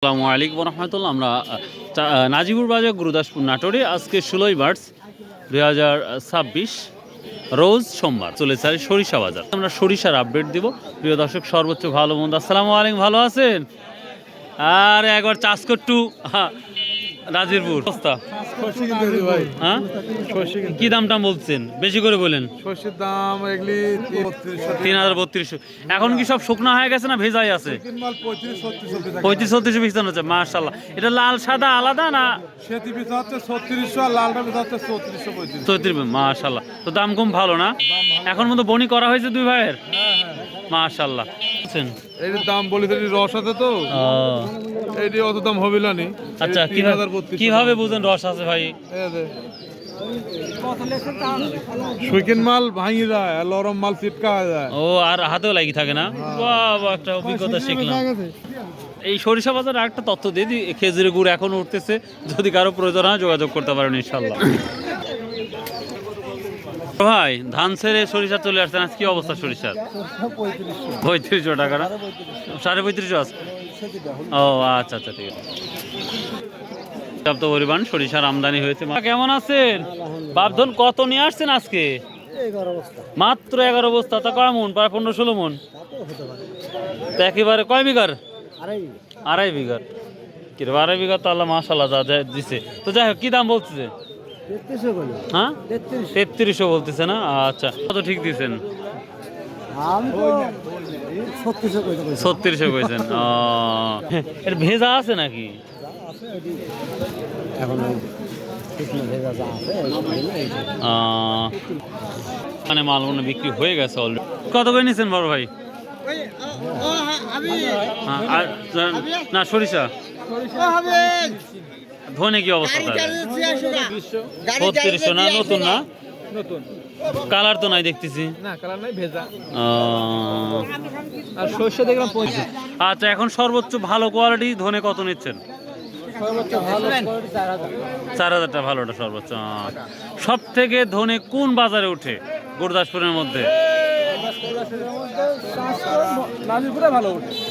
আসসালামু আলাইকুম রহমতুল্লাহ। আমরা নাজিবুর বাজার গুরুদাসপুর নাটোরে আজকে 16 মার্চ 2026 রোজ সোমবার চলে চাই সরিষা বাজার। আমরা সরিষার আপডেট দিব প্রিয় দর্শক, সর্বোচ্চ ভালো মন্দ। আসসালামু আলাইকুম, ভালো আছেন? আর একবার চাষ করটু নাজিরপুর অবস্থা হ্যাঁ, কি দাম টাম বলছেন? বেশি করে বলেন। সর্ষের দাম এগুলি 3032। এখন কি সব শুকনা হয়ে গেছে না ভেজাই আছে? 35-36 পিছন হচ্ছে, মাশাআল্লাহ। এটা লাল সাদা আলাদা না? সেতি পিছা হচ্ছে 3600 আর লালটা পিছা হচ্ছে 3435। 34, মাশাআল্লাহ। তো দাম কম ভালো না? এখন মতো বনি করা হয়েছে দুই ভাইয়ের, মাশাআল্লাহ। এর দাম বলেছে রস আছে তো, এইটি অত দাম হবে না নি। আচ্ছা, কিভাবে বুঝেন রস আছে ভাই? সুইকেন মাল ভাঙি যায় আর লরম মাল চিটকা যায়। ও, আর হাতেও লাগি থাকে না? বাহ, একটা অভিজ্ঞতা শিখলাম। এই সরিষা বাজারে একটা তথ্য দিয়ে দিই, খেজুরের গুড় এখন উঠতেছে, যদি কারো প্রয়োজন হয় যোগাযোগ করতে পারেন ইনশাল্লাহ। ভাই, ধান ছেড়ে সরিষা চলে আসছেন, আজ কি অবস্থা সরিষার? 3500 টাকা না? 3550 আছে। ও আচ্ছা আচ্ছা, ঠিক আছে। পর্যাপ্ত পরিমাণ সরিষার আমদানি হয়েছে। কেমন আছেন? বাপধন কত নিয়ে আসছেন আজকে? মাত্র 11 বস্তা। তা কয় মন? প্রায় 15-16 মন। তা একেবারে কয় বিঘার? আড়াই বিঘার। কিরকম আড়াই বিঘা? তো আল্লাহ মাশাআল্লাহ যা দিছে। তো যাই হোক, কি দাম বলতেছে? হ্যাঁ, 3300 বলতেছে না? আচ্ছা, কত ঠিক দিচ্ছেন? 3600 কইছেন। এর ভেজা আছে নাকি? মানে মাল মনে বিক্রি হয়ে গেছে অলরেডি। কত করে নিচ্ছেন বড় ভাই? না, সরিষা ধনে কি অবস্থা? 3200 না? নতুন না? নতুন কালার তো নাই দেখতেছি। না, কালার নাই, ভেজা। আর সর্ষে দেখলাম 25। আচ্ছা, এখন সর্বোচ্চ ভালো কোয়ালিটি ধনে কত নিচ্ছেন? সর্বোচ্চ ভালো 4000 টাকা ভালোটা সর্বোচ্চ। সব থেকে ধনে কোন বাজারে উঠে গুরুদাসপুরের মধ্যে?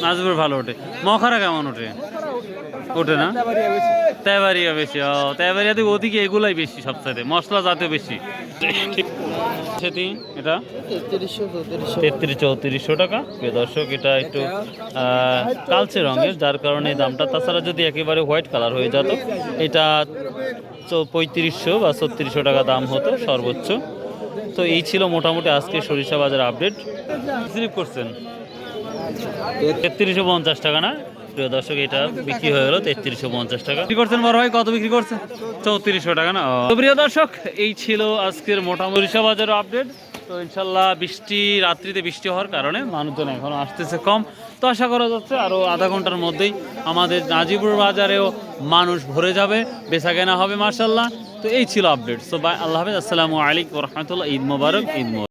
নাজিবুর ভালো ওঠে। মখারা কেমন ওঠে? ওঠে না? তেবারিয়া বেশি। তেবারিয়া থেকে ওদিকে এগুলাই বেশি, সবচেয়ে মশলা জাতীয় বেশি। এটা 3300-3400 টাকা। প্রিয় দর্শক, এটা একটু কালচে রঙের, যার কারণে দামটা। তাছাড়া যদি একেবারে হোয়াইট কালার হয়ে যেত, এটা 3500 বা 3600 টাকা দাম হতো সর্বোচ্চ। তো এই ছিল মোটামুটি আজকে সরিষা বাজার আপডেট। স্লিপ করছেন 3350 টাকা না? প্রিয় দর্শক, এটা বিক্রি হয়ে গেল 3350 টাকা। বিক্রি করছেন বড় ভাই? কত বিক্রি করছে? 3400 টাকা না? তো প্রিয় দর্শক, এই ছিল আজকের মোটামুটি সরিষা বাজার আপডেট। তো ইনশাল্লাহ রাত্রিতে বৃষ্টি হওয়ার কারণে মানুষজন এখনো আসতেছে কম। তো আশা করা যাচ্ছে আরও আধা ঘন্টার মধ্যেই আমাদের নাজিবুর বাজারেও মানুষ ভরে যাবে, বেচা কেনা হবে মাশাআল্লাহ। তো এই ছিল আপডেট। সো বাই, আল্লাহ হাফেজ, আসসালামু আলাইকুম রহমতুল্লাহ। ঈদ মোবারক, ঈদ মোবারক।